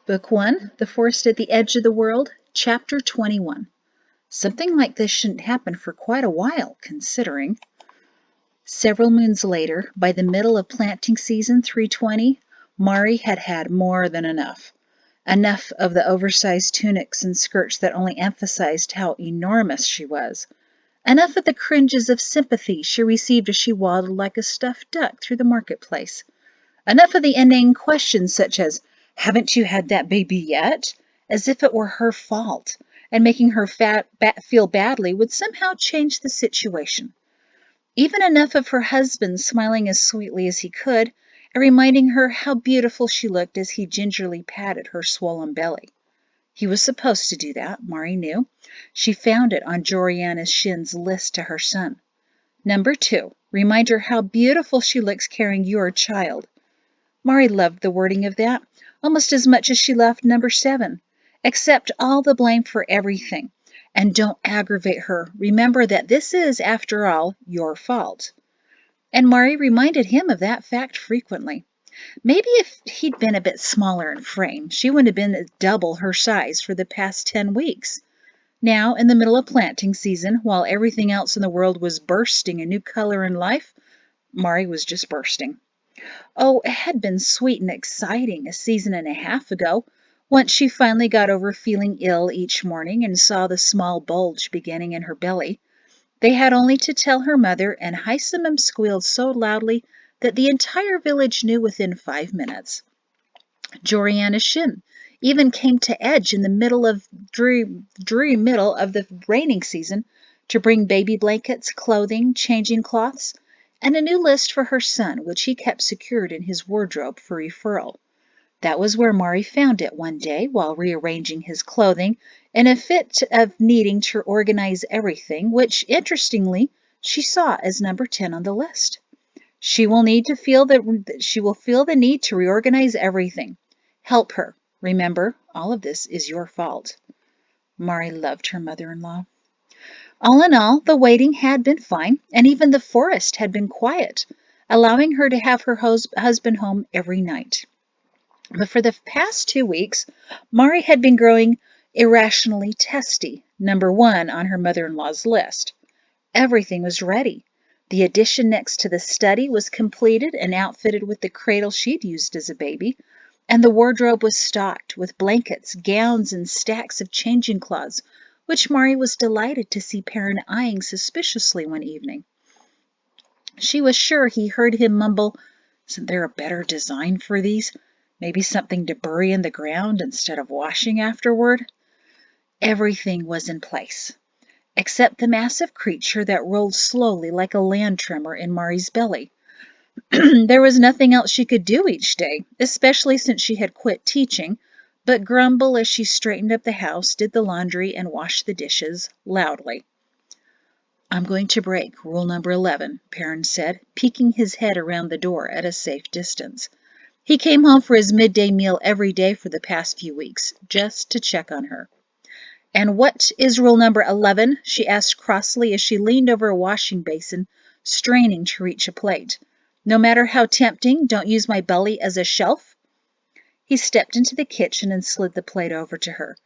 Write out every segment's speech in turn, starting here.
Book 1, The Forest at the Edge of the World, Chapter 21. Something like this shouldn't happen for quite a while, considering. Several moons later, by the middle of planting season 320, Mari had had more than enough. Enough of the oversized tunics and skirts that only emphasized how enormous she was. Enough of the cringes of sympathy she received as she waddled like a stuffed duck through the marketplace. Enough of the inane questions such as, "Haven't you had that baby yet?" as if it were her fault, and making her feel badly would somehow change the situation. Even enough of her husband smiling as sweetly as he could, and reminding her how beautiful she looked as he gingerly patted her swollen belly. He was supposed to do that, Mari knew. She found it on Joriana's Shin's list to her son. Number 2, remind her how beautiful she looks carrying your child. Mari loved the wording of that almost as much as she loved number 7. Accept all the blame for everything, and don't aggravate her. Remember that this is, after all, your fault. And Mari reminded him of that fact frequently. Maybe if he'd been a bit smaller in frame, she wouldn't have been double her size for the past 10 weeks. Now, in the middle of planting season, while everything else in the world was bursting a new color and life, Mari was just bursting. Oh, it had been sweet and exciting a season and a half ago, once she finally got over feeling ill each morning and saw the small bulge beginning in her belly. They had only to tell her mother, and Hysamum squealed so loudly that the entire village knew within 5 minutes. Joriana's Shin even came to Edge in the dreary middle of the raining season to bring baby blankets, clothing, changing cloths, and a new list for her son, which he kept secured in his wardrobe for referral. That was where Mari found it one day while rearranging his clothing in a fit of needing to organize everything, which, interestingly, she saw as number 10 on the list. She will feel the need to reorganize everything. Help her. Remember, all of this is your fault. Mari loved her mother-in-law. All in all, the waiting had been fine, and even the forest had been quiet, allowing her to have her husband home every night. But for the past 2 weeks, Mari had been growing irrationally testy, number 1 on her mother-in-law's list. Everything was ready. The addition next to the study was completed and outfitted with the cradle she'd used as a baby, and the wardrobe was stocked with blankets, gowns, and stacks of changing cloths, which Mari was delighted to see Perrin eyeing suspiciously one evening. She was sure he heard him mumble, "Isn't there a better design for these? Maybe something to bury in the ground instead of washing afterward?" Everything was in place, except the massive creature that rolled slowly like a land tremor in Mari's belly. There was nothing else she could do each day, especially since she had quit teaching, but grumble as she straightened up the house, did the laundry, and washed the dishes loudly. "I'm going to break rule number 11, Perrin said, peeking his head around the door at a safe distance. He came home for his midday meal every day for the past few weeks, just to check on her. "And what is rule number 11? She asked crossly as she leaned over a washing basin, straining to reach a plate. "No matter how tempting, don't use my belly as a shelf?" He stepped into the kitchen and slid the plate over to her.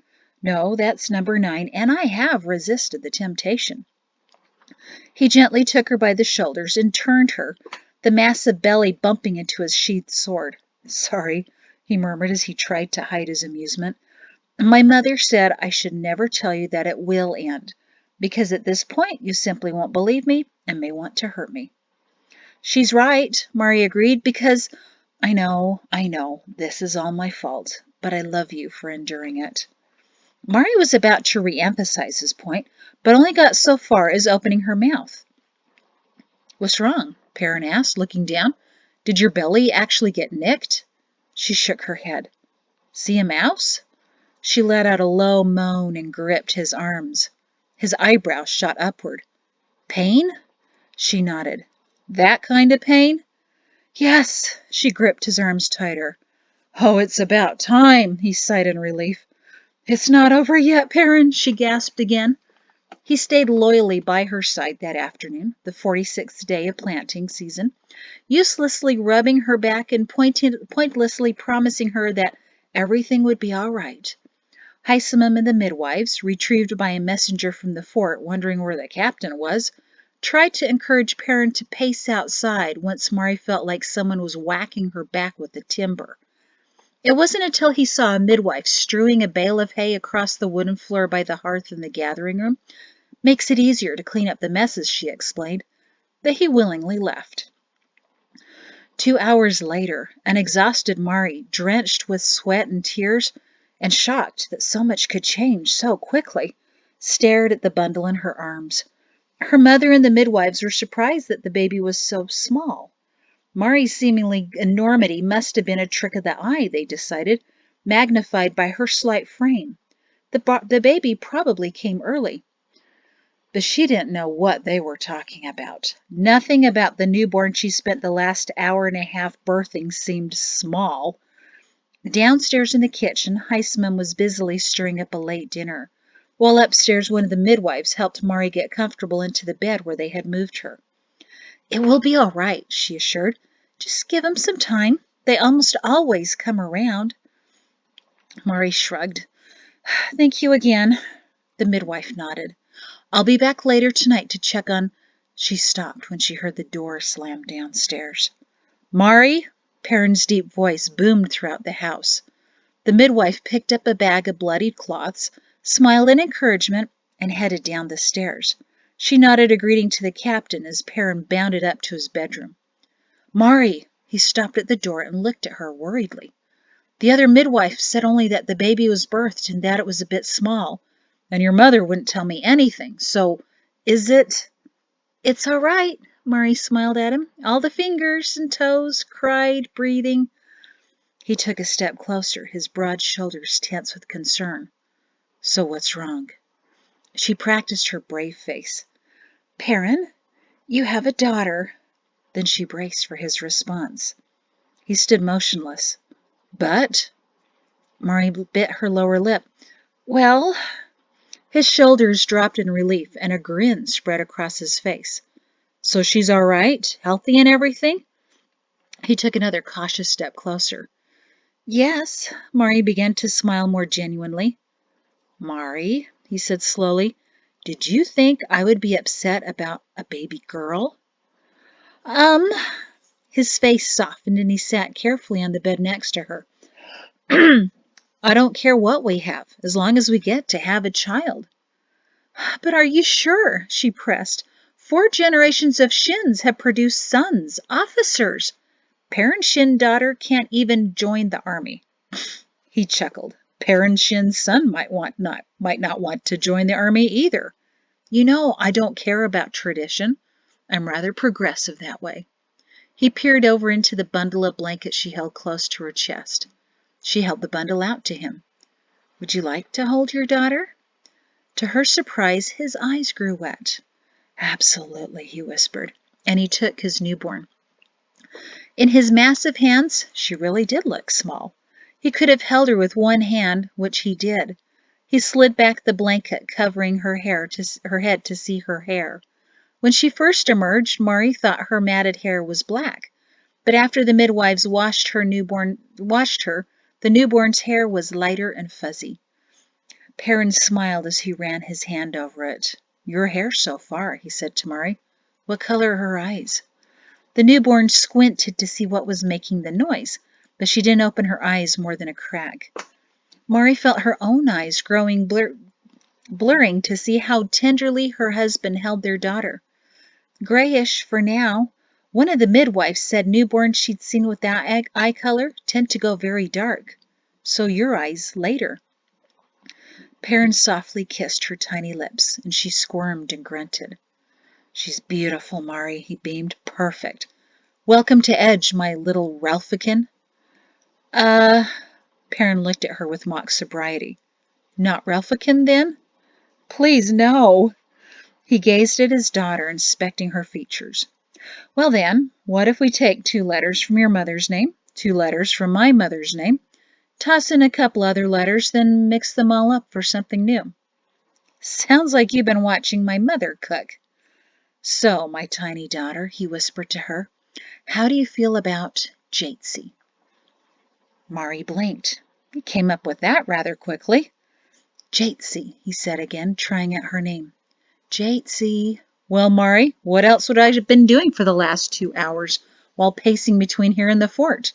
"No, that's number 9, and I have resisted the temptation." He gently took her by the shoulders and turned her, the massive belly bumping into his sheathed sword. "Sorry," he murmured as he tried to hide his amusement. "My mother said I should never tell you that it will end, because at this point you simply won't believe me and may want to hurt me." "She's right," Mari agreed, "because I know, this is all my fault, but I love you for enduring it." Mari was about to re-emphasize his point, but only got so far as opening her mouth. "What's wrong?" Perrin asked, looking down. "Did your belly actually get nicked?" She shook her head. "See a mouse?" She let out a low moan and gripped his arms. His eyebrows shot upward. "Pain?" She nodded. "That kind of pain?" "Yes." She gripped his arms tighter. "Oh, it's about time," he sighed in relief. "It's not over yet, Perrin," she gasped again. He stayed loyally by her side that afternoon, the 46th day of planting season, uselessly rubbing her back and pointlessly promising her that Everything would be all right. Hysamum and the midwives, retrieved by a messenger from the fort wondering where the captain was, tried to encourage Perrin to pace outside once Mari felt like someone was whacking her back with a timber. It wasn't until he saw a midwife strewing a bale of hay across the wooden floor by the hearth in the gathering room. Makes it easier to clean up the messes, she explained, that he willingly left. 2 hours later, an exhausted Mari, drenched with sweat and tears, and shocked that so much could change so quickly, stared at the bundle in her arms. Her mother and the midwives were surprised that the baby was so small. Mari's seemingly enormity must have been a trick of the eye, they decided, magnified by her slight frame. The baby probably came early. But she didn't know what they were talking about. Nothing about the newborn she spent the last hour and a half birthing seemed small. Downstairs in the kitchen, Hysamum was busily stirring up a late dinner, while upstairs one of the midwives helped Mari get comfortable into the bed where they had moved her. "It will be all right," she assured. "Just give them some time. They almost always come around." Mari shrugged. "Thank you again." The midwife nodded. "I'll be back later tonight to check on—" She stopped when she heard the door slam downstairs. "Mari!" Perrin's deep voice boomed throughout the house. The midwife picked up a bag of bloodied cloths, smiled in encouragement, and headed down the stairs. She nodded a greeting to the captain as Perrin bounded up to his bedroom. "Mari!" He stopped at the door and looked at her worriedly. "The other midwife said only that the baby was birthed and that it was a bit small. And your mother wouldn't tell me anything, so is it—" "It's all right," Mari smiled at him. "All the fingers and toes, cried, breathing." He took a step closer, his broad shoulders tense with concern. "So what's wrong?" She practiced her brave face. "Perrin, you have a daughter." Then she braced for his response. He stood motionless. "But—" Mari bit her lower lip. "Well—" His shoulders dropped in relief, and a grin spread across his face. "So she's all right? Healthy and everything?" He took another cautious step closer. "Yes." Mari began to smile more genuinely. "Mari," he said slowly, "did you think I would be upset about a baby girl?" His face softened and he sat carefully on the bed next to her. "I don't care what we have, as long as we get to have a child." "But are you sure?" she pressed. "4 generations of Shins have produced sons, officers. Perrin Shin daughter can't even join the army." He chuckled. "Perrin Shin's son might not want to join the army either. You know, I don't care about tradition. I'm rather progressive that way." He peered over into the bundle of blankets she held close to her chest. She held the bundle out to him. "Would you like to hold your daughter?" To her surprise, his eyes grew wet. "Absolutely," he whispered, and he took his newborn. In his massive hands, she really did look small. He could have held her with one hand, which he did. He slid back the blanket covering her head to see her hair. When she first emerged, Mari thought her matted hair was black, but after the midwives washed her, the newborn's hair was lighter and fuzzy. Perrin smiled as he ran his hand over it. "Your hair so far," he said to Mari. "What color are her eyes?" The newborn squinted to see what was making the noise, but she didn't open her eyes more than a crack. Mari felt her own eyes growing blurring to see how tenderly her husband held their daughter. "Grayish for now. One of the midwives said newborns she'd seen without eye color tend to go very dark. So your eyes later." Perrin softly kissed her tiny lips, and she squirmed and grunted. "She's beautiful, Mari," he beamed. "Perfect. Welcome to Edge, my little Ralphican." Perrin looked at her with mock sobriety. "Not Ralphican, then?" "Please, no." He gazed at his daughter, inspecting her features. "Well, then, what if we take 2 letters from your mother's name, 2 letters from my mother's name, toss in a couple other letters, then mix them all up for something new?" "Sounds like you've been watching my mother cook." "So, my tiny daughter," he whispered to her, "how do you feel about Jatesy?" Mari blinked. He came up with that rather quickly. Jatesy, he said again, trying out her name. Jatesy. Well, Mari, what else would I have been doing for the last 2 hours while pacing between here and the fort?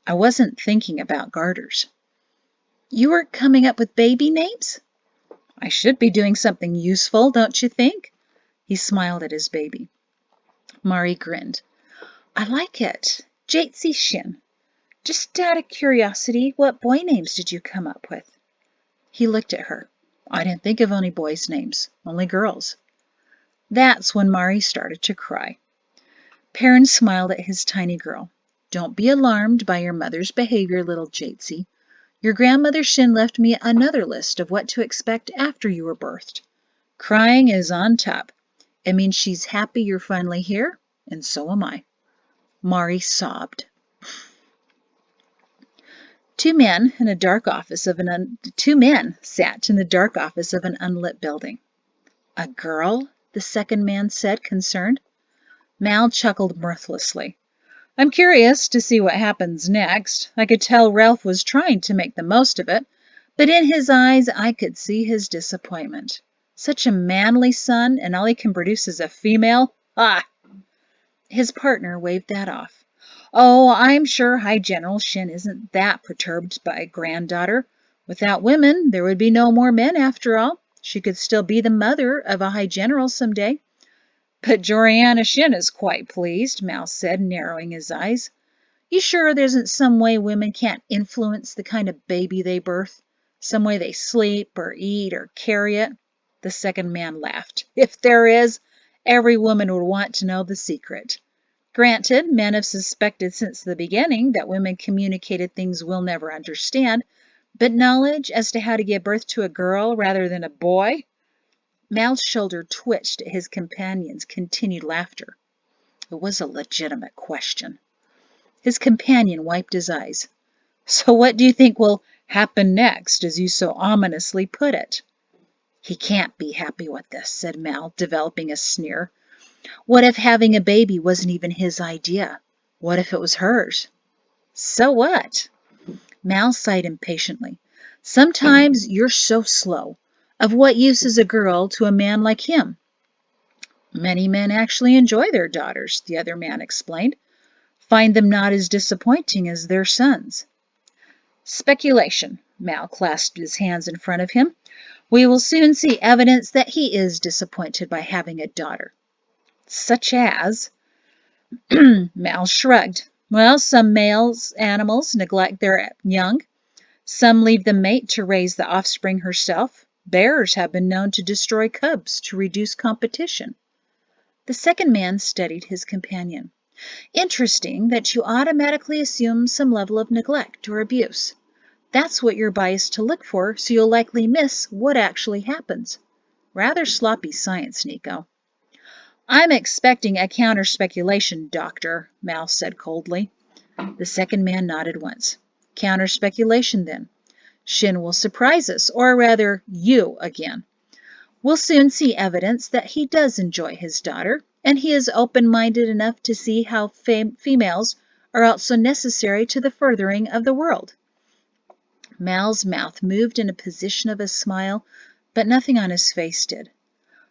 I wasn't thinking about garters. You were coming up with baby names? I should be doing something useful, don't you think? He smiled at his baby. Mari grinned. I like it. Jatesy Shin. Just out of curiosity, what boy names did you come up with? He looked at her. I didn't think of any boys' names, only girls. That's when Mari started to cry. Perrin smiled at his tiny girl. Don't be alarmed by your mother's behavior, little Jatesy. Your grandmother Shin left me another list of what to expect after you were birthed. Crying is on top. It means she's happy you're finally here, and so am I. Mari sobbed. Two men sat in the dark office of an unlit building. A girl? The second man said, concerned. Mal chuckled mirthlessly. I'm curious to see what happens next. I could tell Ralph was trying to make the most of it, but in his eyes I could see his disappointment. Such a manly son, and all he can produce is a female? Ah! His partner waved that off. Oh, I'm sure High General Shin isn't that perturbed by a granddaughter. Without women, there would be no more men, after all. She could still be the mother of a High General someday. But Joriana Shin is quite pleased, Mal said, narrowing his eyes. You sure there isn't some way women can't influence the kind of baby they birth? Some way they sleep or eat or carry it? The second man laughed. If there is, every woman would want to know the secret. Granted, men have suspected since the beginning that women communicated things we'll never understand, but knowledge as to how to give birth to a girl rather than a boy? Mal's shoulder twitched at his companion's continued laughter. It was a legitimate question. His companion wiped his eyes. So what do you think will happen next, as you so ominously put it? He can't be happy with this, said Mal, developing a sneer. What if having a baby wasn't even his idea? What if it was hers? So what? Mal sighed impatiently. Sometimes you're so slow. Of what use is a girl to a man like him? Many men actually enjoy their daughters, the other man explained. Find them not as disappointing as their sons. Speculation. Mal clasped his hands in front of him. We will soon see evidence that he is disappointed by having a daughter. Such as? Mal shrugged. Well, some animals neglect their young. Some leave the mate to raise the offspring herself. Bears have been known to destroy cubs to reduce competition. The second man studied his companion. Interesting that you automatically assume some level of neglect or abuse. That's what you're biased to look for, so you'll likely miss what actually happens. Rather sloppy science, Nico. I'm expecting a counter-speculation, Doctor, Mal said coldly. The second man nodded once. Counter-speculation, then. Shin will surprise us, or rather, you again. We'll soon see evidence that he does enjoy his daughter, and he is open-minded enough to see how females are also necessary to the furthering of the world. Mal's mouth moved in a position of a smile, but nothing on his face did.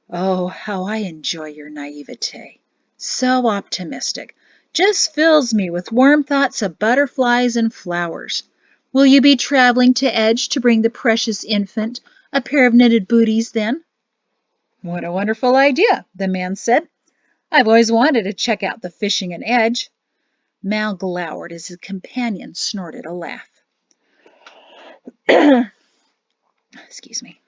Oh, how I enjoy your naivete. So optimistic. Just fills me with warm thoughts of butterflies and flowers. Will you be traveling to Edge to bring the precious infant a pair of knitted booties then? What a wonderful idea, the man said. I've always wanted to check out the fishing in Edge. Mal glowered as his companion snorted a laugh. Excuse me.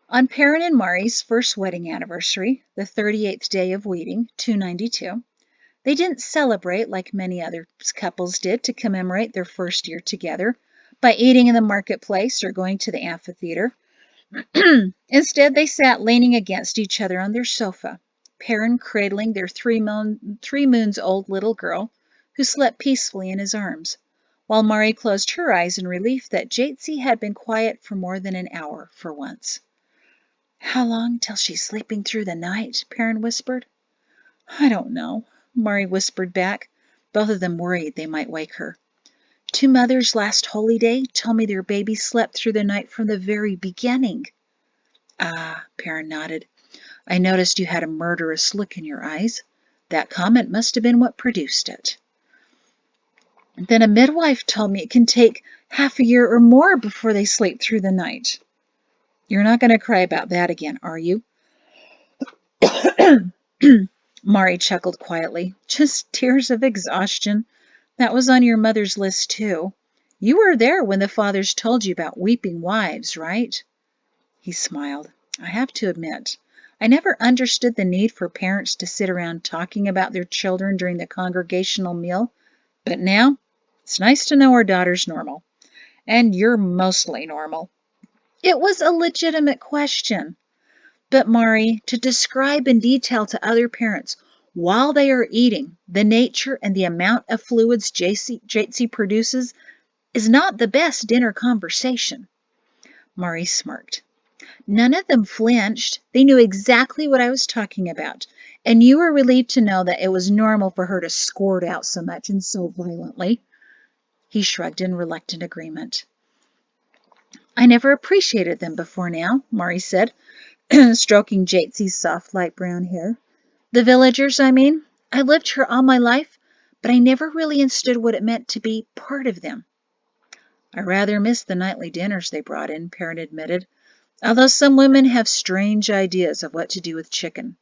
On Perrin and Mari's first wedding anniversary, the 38th day of wedding, 292, they didn't celebrate like many other couples did to commemorate their first year together by eating in the marketplace or going to the amphitheater. Instead, they sat leaning against each other on their sofa, Perrin cradling their 3 moons old little girl, who slept peacefully in his arms, while Mari closed her eyes in relief that Jatesy had been quiet for more than an hour for once. How long till she's sleeping through the night? Perrin whispered. I don't know, Mari whispered back, both of them worried they might wake her. 2 mothers last holy day told me their baby slept through the night from the very beginning. Ah, Perrin nodded. I noticed you had a murderous look in your eyes. That comment must have been what produced it. Then a midwife told me it can take half a year or more before they sleep through the night. You're not going to cry about that again, are you? Mari chuckled quietly. Just tears of exhaustion. That was on your mother's list, too. You were there when the fathers told you about weeping wives, right? He smiled. I have to admit, I never understood the need for parents to sit around talking about their children during the congregational meal, but now it's nice to know our daughter's normal. And you're mostly normal. It was a legitimate question. But Mari, to describe in detail to other parents while they are eating the nature and the amount of fluids Jatsi produces is not the best dinner conversation. Mari smirked. None of them flinched. They knew exactly what I was talking about, and you were relieved to know that it was normal for her to squirt out so much and so violently. He shrugged in reluctant agreement. I never appreciated them before now, Mari said, stroking Jatsi's soft light brown hair. The villagers, I mean. I lived here all my life, but I never really understood what it meant to be part of them. I rather miss the nightly dinners they brought in, Perrin admitted, although some women have strange ideas of what to do with chicken.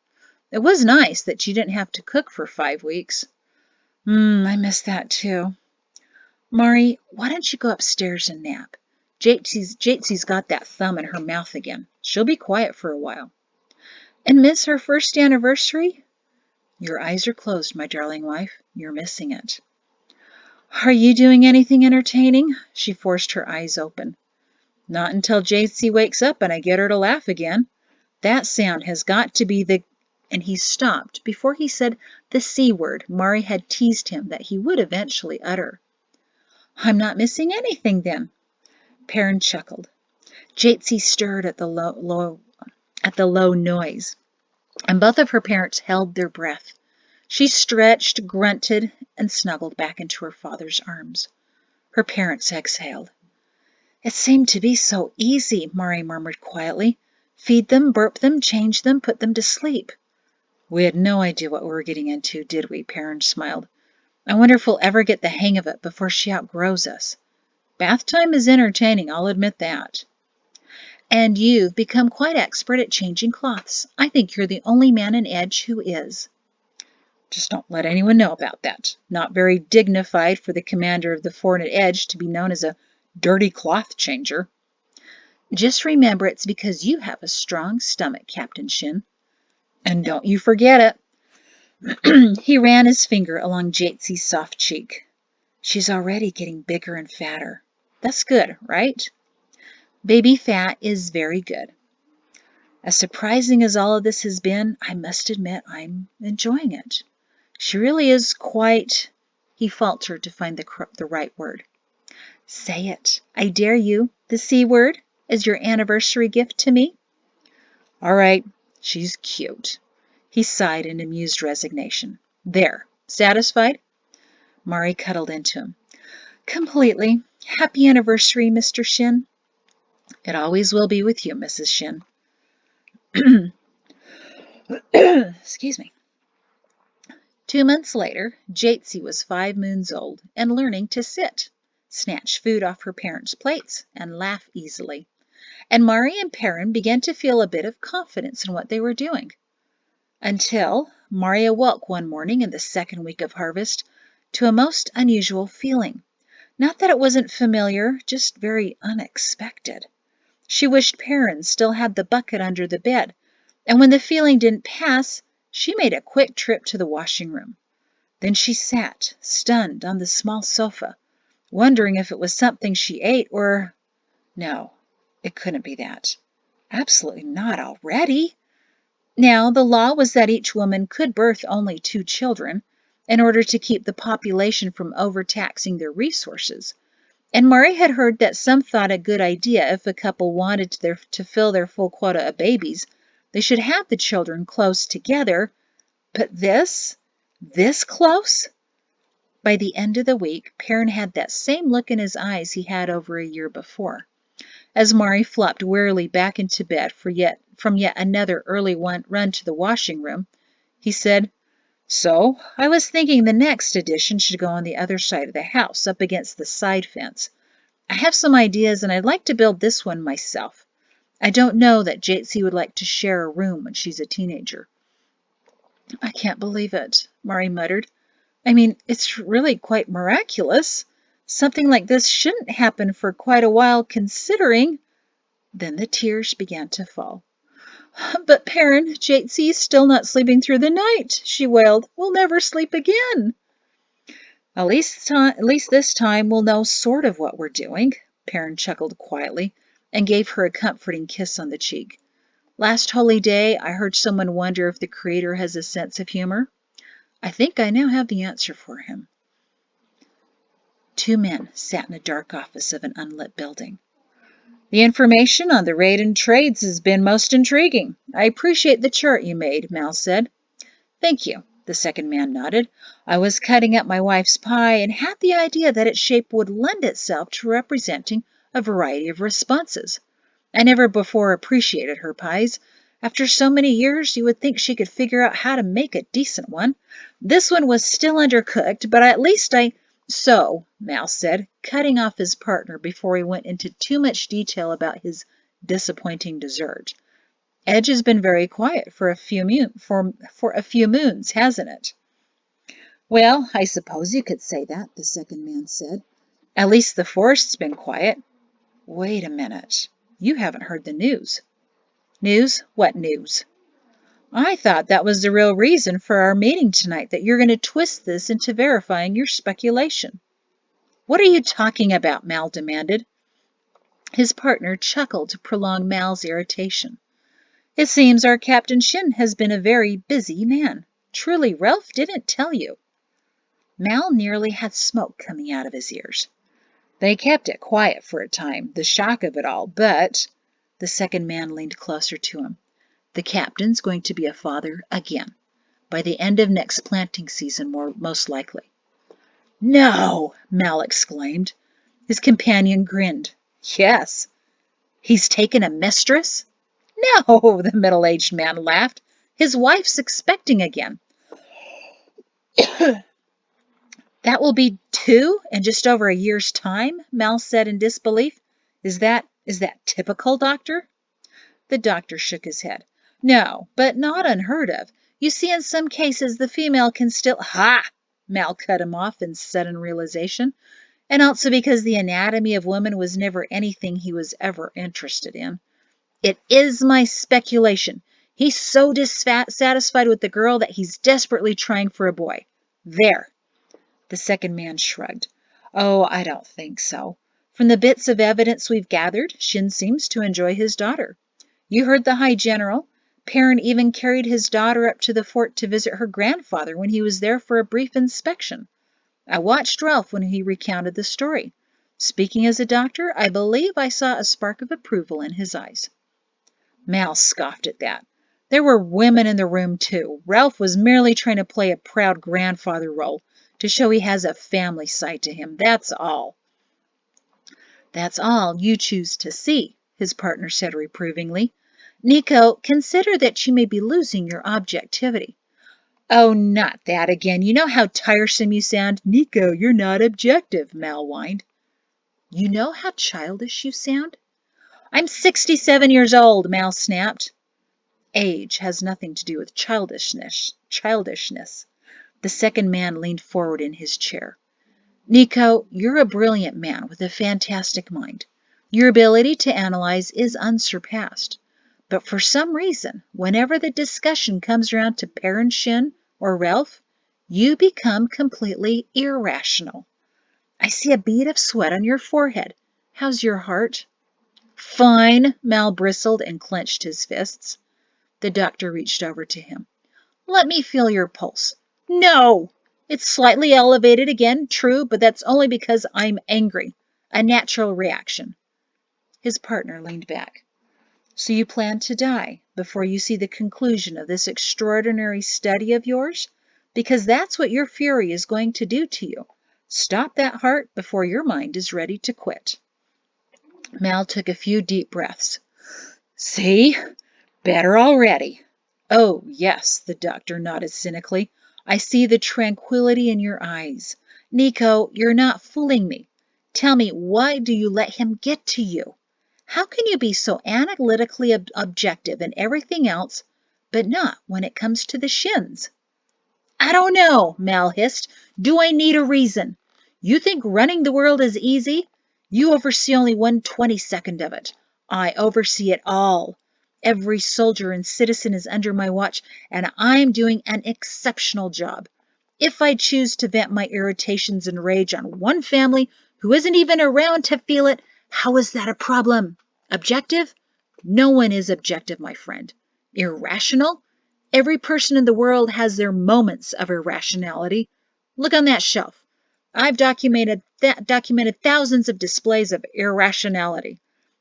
It was nice that you didn't have to cook for 5 weeks. I miss that too. Mari, why don't you go upstairs and nap? Jatsi's got that thumb in her mouth again. She'll be quiet for a while. And miss her first anniversary? Your eyes are closed, my darling wife. You're missing it. Are you doing anything entertaining? She forced her eyes open. Not until Jatsi wakes up and I get her to laugh again. That sound has got to be the... And he stopped before he said the C word Mari had teased him that he would eventually utter. I'm not missing anything then. Perrin chuckled. Jatsi stirred at the low noise, and both of her parents held their breath. She stretched, grunted, and snuggled back into her father's arms. Her parents exhaled. It seemed to be so easy, Mari murmured quietly. Feed them, burp them, change them, put them to sleep. We had no idea what we were getting into, did we? Perrin smiled. I wonder if we'll ever get the hang of it before she outgrows us. Bath time is entertaining, I'll admit that. And you've become quite expert at changing cloths. I think you're the only man in Edge who is. Just don't let anyone know about that. Not very dignified for the commander of the fort at Edge to be known as a dirty cloth changer. Just remember it's because you have a strong stomach, Captain Shin. And don't you forget it. He ran his finger along Jatsi's soft cheek. She's already getting bigger and fatter. That's good, right? Baby fat is very good. As surprising as all of this has been, I must admit I'm enjoying it. She really is quite... He faltered to find the right word. Say it. I dare you. The C word as your anniversary gift to me. All right. She's cute. He sighed in amused resignation. There. Satisfied? Mari cuddled into him. Completely. Happy anniversary, Mr. Shin. It always will be with you, Mrs. Shin. Excuse me. 2 months later, Jatsi was 5 moons old and learning to sit, snatch food off her parents' plates, and laugh easily. And Mari and Perrin began to feel a bit of confidence in what they were doing. Until Mari awoke one morning in the 2nd week of harvest to a most unusual feeling. Not that it wasn't familiar, just very unexpected. She wished Perrin still had the bucket under the bed, and when the feeling didn't pass, she made a quick trip to the washing room. Then she sat, stunned, on the small sofa, wondering if it was something she ate or... No, it couldn't be that. Absolutely not already. Now, the law was that each woman could birth only 2 children in order to keep the population from overtaxing their resources. And Mari had heard that some thought a good idea if a couple wanted to fill their full quota of babies, they should have the children close together. But this close? By the end of the week, Perrin had that same look in his eyes he had over a year before. As Mari flopped wearily back into bed from yet another early run to the washing room, he said, "So, I was thinking the next addition should go on the other side of the house, up against the side fence. I have some ideas, and I'd like to build this one myself. I don't know that Jatesy would like to share a room when she's a teenager." "I can't believe it," Mari muttered. "I mean, it's really quite miraculous. Something like this shouldn't happen for quite a while, considering—" Then the tears began to fall. "But Perrin, Jatesy's still not sleeping through the night," she wailed. "We'll never sleep again." At least this time we'll know sort of what we're doing," Perrin chuckled quietly and gave her a comforting kiss on the cheek. "Last holy day, I heard someone wonder if the Creator has a sense of humor. I think I now have the answer for him." Two men sat in a dark office of an unlit building. "The information on the raid and trades has been most intriguing. I appreciate the chart you made," Mal said. "Thank you," the second man nodded. "I was cutting up my wife's pie and had the idea that its shape would lend itself to representing a variety of responses. I never before appreciated her pies. After so many years, you would think she could figure out how to make a decent one. This one was still undercooked, but at least So," Mal said, cutting off his partner before he went into too much detail about his disappointing dessert. "Edge has been very quiet for a few moons, hasn't it?" "Well, I suppose you could say that," the second man said. "At least the forest's been quiet." "Wait a minute. You haven't heard the news." "News? What news?" "I thought that was the real reason for our meeting tonight, that you're going to twist this into verifying your speculation." "What are you talking about?" Mal demanded. His partner chuckled to prolong Mal's irritation. "It seems our Captain Shin has been a very busy man. Truly, Ralph didn't tell you." Mal nearly had smoke coming out of his ears. "They kept it quiet for a time, the shock of it all, but—" The second man leaned closer to him. "The captain's going to be a father again, by the end of next planting season, most likely." "No!" Mal exclaimed. His companion grinned. "Yes." "He's taken a mistress?" "No," the middle-aged man laughed. "His wife's expecting again." "That will be two in just over a year's time?" Mal said in disbelief. Is that typical, Doctor?" The doctor shook his head. "No, but not unheard of. You see, in some cases, the female can still—" "Ha!" Mal cut him off in sudden realization. "And also because the anatomy of women was never anything he was ever interested in. It is my speculation. He's so dissatisfied with the girl that he's desperately trying for a boy. There." The second man shrugged. "Oh, I don't think so. From the bits of evidence we've gathered, Shin seems to enjoy his daughter. You heard the High General. Perrin even carried his daughter up to the fort to visit her grandfather when he was there for a brief inspection. I watched Ralph when he recounted the story. Speaking as a doctor, I believe I saw a spark of approval in his eyes." Mal scoffed at that. "There were women in the room, too. Ralph was merely trying to play a proud grandfather role, to show he has a family side to him, that's all." "That's all you choose to see," his partner said reprovingly. "Nico, consider that you may be losing your objectivity." "Oh, not that again. You know how tiresome you sound." "Nico, you're not objective," Mal whined. "You know how childish you sound." "I'm 67 years old," Mal snapped. "Age has nothing to do with childishness. The second man leaned forward in his chair. "Nico, you're a brilliant man with a fantastic mind. Your ability to analyze is unsurpassed. But for some reason, whenever the discussion comes around to Perrin, Shin, or Ralph, you become completely irrational. I see a bead of sweat on your forehead. How's your heart?" "Fine," Mal bristled and clenched his fists. The doctor reached over to him. "Let me feel your pulse." "No!" "It's slightly elevated again, true, but that's only because I'm angry. A natural reaction." His partner leaned back. "So you plan to die before you see the conclusion of this extraordinary study of yours? Because that's what your fury is going to do to you. Stop that heart before your mind is ready to quit. Mal took a few deep breaths. See? Better already. Oh, yes, the doctor nodded cynically. I see the tranquility in your eyes. Nico, you're not fooling me. Tell me, why do you let him get to you? How can you be so analytically objective in everything else, but not when it comes to the shins? I don't know, Mal hissed. Do I need a reason? You think running the world is easy? You oversee only 1/22nd of it. I oversee it all. Every soldier and citizen is under my watch, and I'm doing an exceptional job. If I choose to vent my irritations and rage on one family who isn't even around to feel it, how is that a problem? Objective? No one is objective, my friend. Irrational? Every person in the world has their moments of irrationality. Look on that shelf. I've documented thousands of displays of irrationality.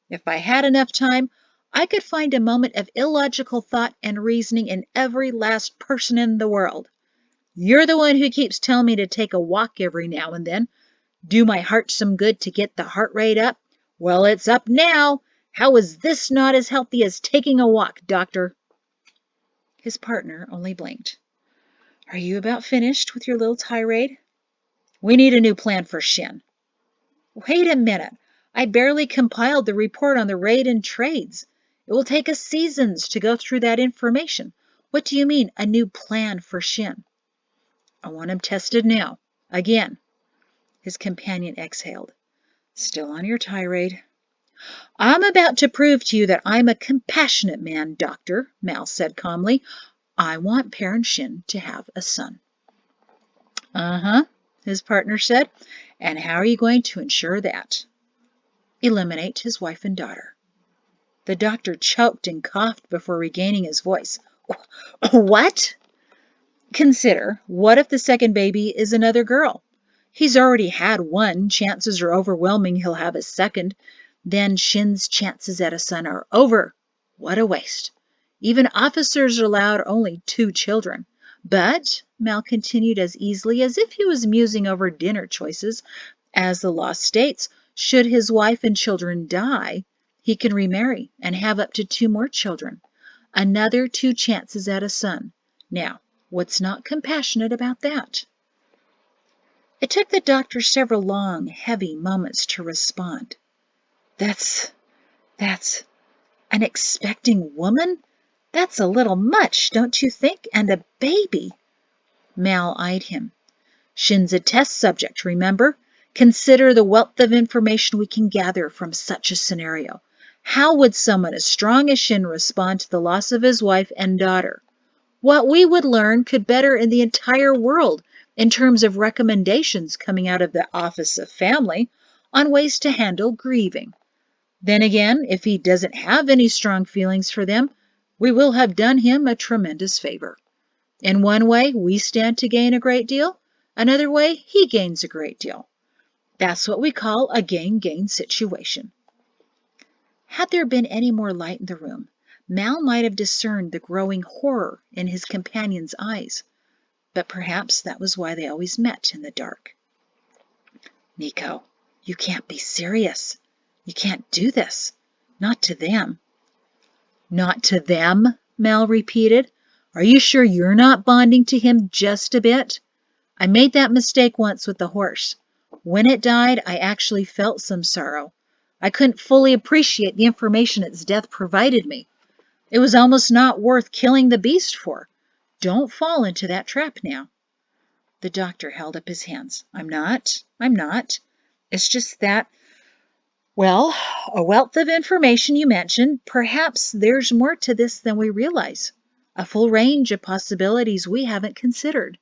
If I had enough time, I could find a moment of illogical thought and reasoning in every last person in the world. You're the one who keeps telling me to take a walk every now and then. Do my heart some good to get the heart rate up? Well, it's up now. How is this not as healthy as taking a walk, doctor? His partner only blinked. Are you about finished with your little tirade? We need a new plan for Shin. Wait a minute. I barely compiled the report on the raid and trades. It will take us seasons to go through that information. What do you mean, a new plan for Shin? I want him tested now. Again. His companion exhaled. Still on your tirade. I'm about to prove to you that I'm a compassionate man, Doctor, Mal said calmly. I want Perrin Shin to have a son. Uh-huh, his partner said. And how are you going to ensure that? Eliminate his wife and daughter. The doctor choked and coughed before regaining his voice. What? Consider, what if the second baby is another girl? He's already had one. Chances are overwhelming he'll have a second. Then Shin's chances at a son are over. What a waste. Even officers are allowed only 2 children. But, Mal continued as easily as if he was musing over dinner choices, as the law states, should his wife and children die, he can remarry and have up to 2 more children. Another 2 chances at a son. Now, what's not compassionate about that? It took the doctor several long, heavy moments to respond. That's an expecting woman? That's a little much, don't you think? And a baby. Mal eyed him. Shin's a test subject, remember? Consider the wealth of information we can gather from such a scenario. How would someone as strong as Shin respond to the loss of his wife and daughter? What we would learn could better in the entire world in terms of recommendations coming out of the Office of Family on ways to handle grieving. Then again, if he doesn't have any strong feelings for them, we will have done him a tremendous favor. In one way, we stand to gain a great deal. Another way, he gains a great deal. That's what we call a gain-gain situation. Had there been any more light in the room, Mal might have discerned the growing horror in his companion's eyes, but perhaps that was why they always met in the dark. Nico, you can't be serious. You can't do this. Not to them. Not to them, Mal repeated. Are you sure you're not bonding to him just a bit? I made that mistake once with the horse. When it died, I actually felt some sorrow. I couldn't fully appreciate the information its death provided me. It was almost not worth killing the beast for. Don't fall into that trap now. The doctor held up his hands. I'm not. It's just that, well, a wealth of information you mentioned. Perhaps there's more to this than we realize. A full range of possibilities we haven't considered.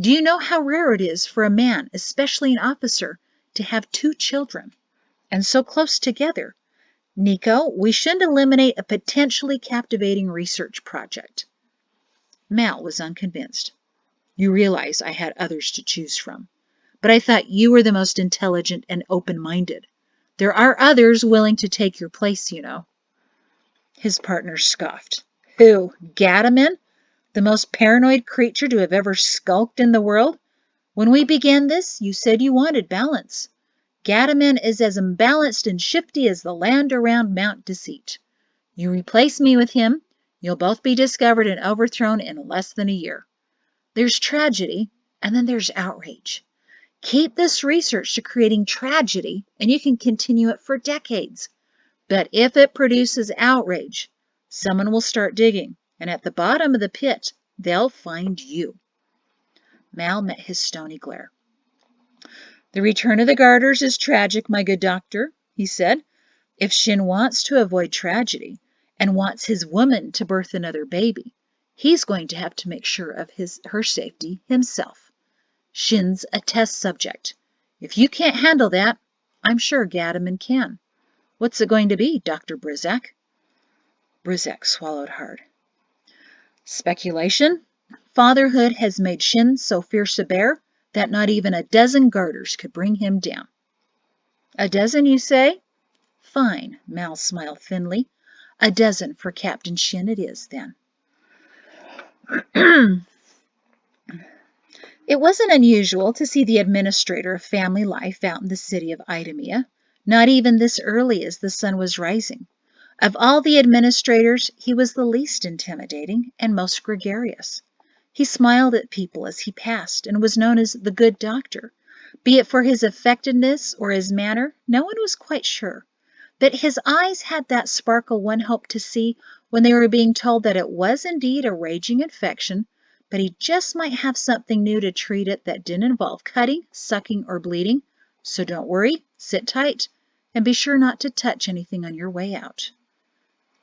Do you know how rare it is for a man, especially an officer, to have 2 children? And so close together. Nico, we shouldn't eliminate a potentially captivating research project. Mal was unconvinced. You realize I had others to choose from. But I thought you were the most intelligent and open-minded. There are others willing to take your place, you know. His partner scoffed. Who? Gadaman? The most paranoid creature to have ever skulked in the world? When we began this, you said you wanted balance. Gadamin is as imbalanced and shifty as the land around Mount Deceit. You replace me with him, you'll both be discovered and overthrown in less than a year. There's tragedy, and then there's outrage. Keep this research to creating tragedy, and you can continue it for decades. But if it produces outrage, someone will start digging, and at the bottom of the pit, they'll find you. Mal met his stony glare. The return of the garters is tragic, my good doctor, he said. If Shin wants to avoid tragedy and wants his woman to birth another baby, he's going to have to make sure of her safety himself. Shin's a test subject. If you can't handle that, I'm sure Gadamin can. What's it going to be, Dr. Brizak? Brizak swallowed hard. Speculation? Fatherhood has made Shin so fierce a bear that not even a dozen garters could bring him down. A dozen, you say? Fine, Mal smiled thinly. A dozen for Captain Shin it is, then. It wasn't unusual to see the administrator of family life out in the city of Idemia, not even this early as the sun was rising. Of all the administrators, he was the least intimidating and most gregarious. He smiled at people as he passed and was known as the good doctor. Be it for his effectiveness or his manner, no one was quite sure. But his eyes had that sparkle one hoped to see when they were being told that it was indeed a raging infection, but he just might have something new to treat it that didn't involve cutting, sucking, or bleeding. So don't worry, sit tight, and be sure not to touch anything on your way out.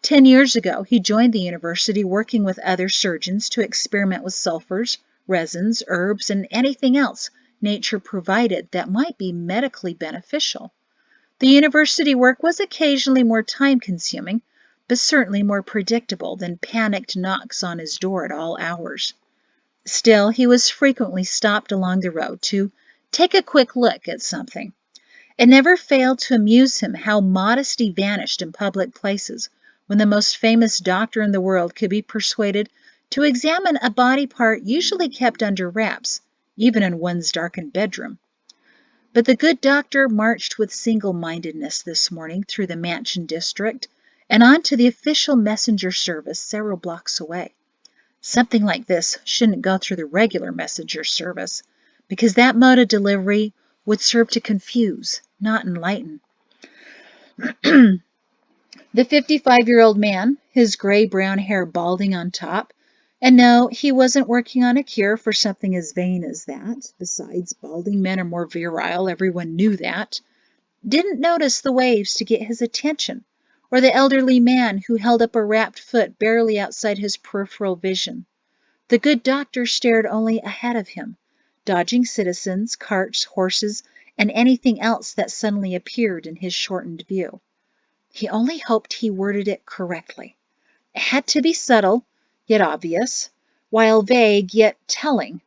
10 years ago, he joined the university working with other surgeons to experiment with sulfurs, resins, herbs, and anything else nature provided that might be medically beneficial. The university work was occasionally more time-consuming, but certainly more predictable than panicked knocks on his door at all hours. Still, he was frequently stopped along the road to take a quick look at something. It never failed to amuse him how modesty vanished in public places when the most famous doctor in the world could be persuaded to examine a body part usually kept under wraps, even in one's darkened bedroom. But the good doctor marched with single-mindedness this morning through the Mansion District and on to the official messenger service several blocks away. Something like this shouldn't go through the regular messenger service, because that mode of delivery would serve to confuse, not enlighten. The 55-year-old man, his gray-brown hair balding on top, and no, he wasn't working on a cure for something as vain as that. Besides, balding men are more virile, everyone knew that. Didn't notice the waves to get his attention, or the elderly man who held up a wrapped foot barely outside his peripheral vision. The good doctor stared only ahead of him, dodging citizens, carts, horses, and anything else that suddenly appeared in his shortened view. He only hoped he worded it correctly. It had to be subtle, yet obvious, while vague, yet telling.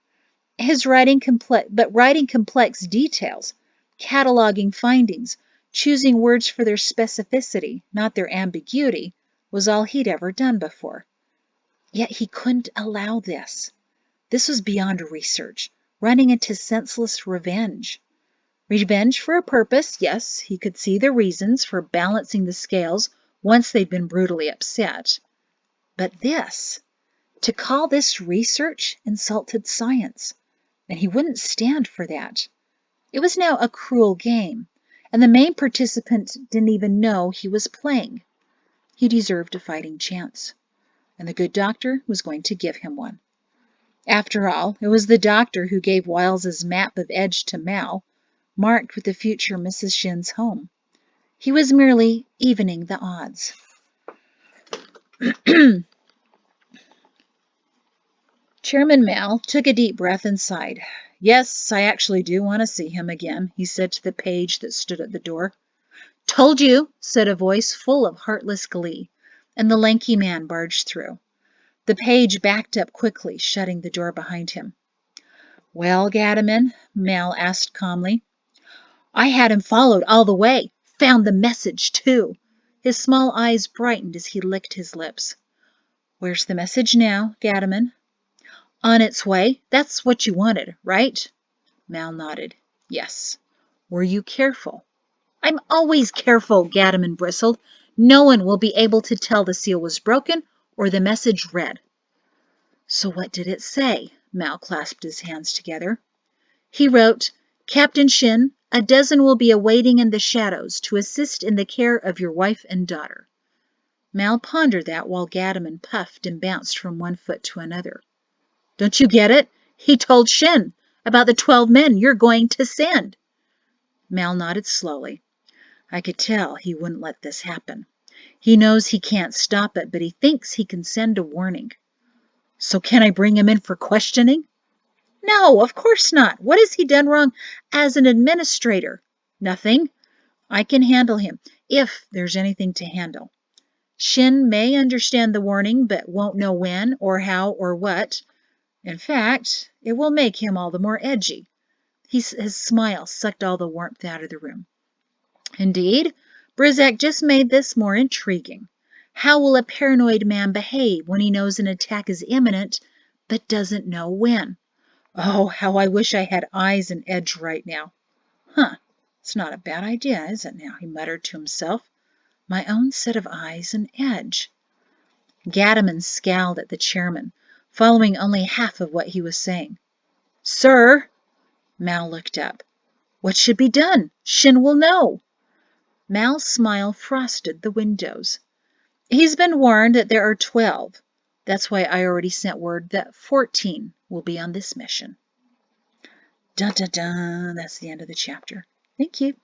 Writing complex details, cataloging findings, choosing words for their specificity, not their ambiguity, was all he'd ever done before. Yet he couldn't allow this. This was beyond research, running into senseless revenge. Revenge for a purpose, yes, he could see the reasons for balancing the scales once they'd been brutally upset. But this, to call this research, insulted science, and he wouldn't stand for that. It was now a cruel game, and the main participant didn't even know he was playing. He deserved a fighting chance, and the good doctor was going to give him one. After all, it was the doctor who gave Wiles's map of Edge to Mal, marked with the future Mrs. Shin's home. He was merely evening the odds. Chairman Mal took a deep breath and sighed. Yes, I actually do want to see him again, he said to the page that stood at the door. Told you, said a voice full of heartless glee, and the lanky man barged through. The page backed up quickly, shutting the door behind him. Well, Gadamin, Mal asked calmly. I had him followed all the way. Found the message, too. His small eyes brightened as he licked his lips. Where's the message now, Gadamin? On its way. That's what you wanted, right? Mal nodded. Yes. Were you careful? I'm always careful, Gadaman bristled. No one will be able to tell the seal was broken or the message read. So what did it say? Mal clasped his hands together. He wrote, Captain Shin, a dozen will be awaiting in the shadows to assist in the care of your wife and daughter. Mal pondered that while Gadaman puffed and bounced from one foot to another. Don't you get it? He told Shin about the 12 men you're going to send. Mal nodded slowly. I could tell he wouldn't let this happen. He knows he can't stop it, but he thinks he can send a warning. So can I bring him in for questioning? No, of course not. What has he done wrong as an administrator? Nothing. I can handle him, if there's anything to handle. Shin may understand the warning, but won't know when or how or what. In fact, it will make him all the more edgy. His smile sucked all the warmth out of the room. Indeed, Brizak just made this more intriguing. How will a paranoid man behave when he knows an attack is imminent, but doesn't know when? Oh, how I wish I had eyes and edge right now. Huh, it's not a bad idea, is it now? He muttered to himself. My own set of eyes and edge. Gadaman scowled at the chairman, following only half of what he was saying. Sir! Mal looked up. What should be done? Shin will know. Mal's smile frosted the windows. He's been warned that there are 12. That's why I already sent word that 14 will be on this mission. Dun dun dun. That's the end of the chapter. Thank you.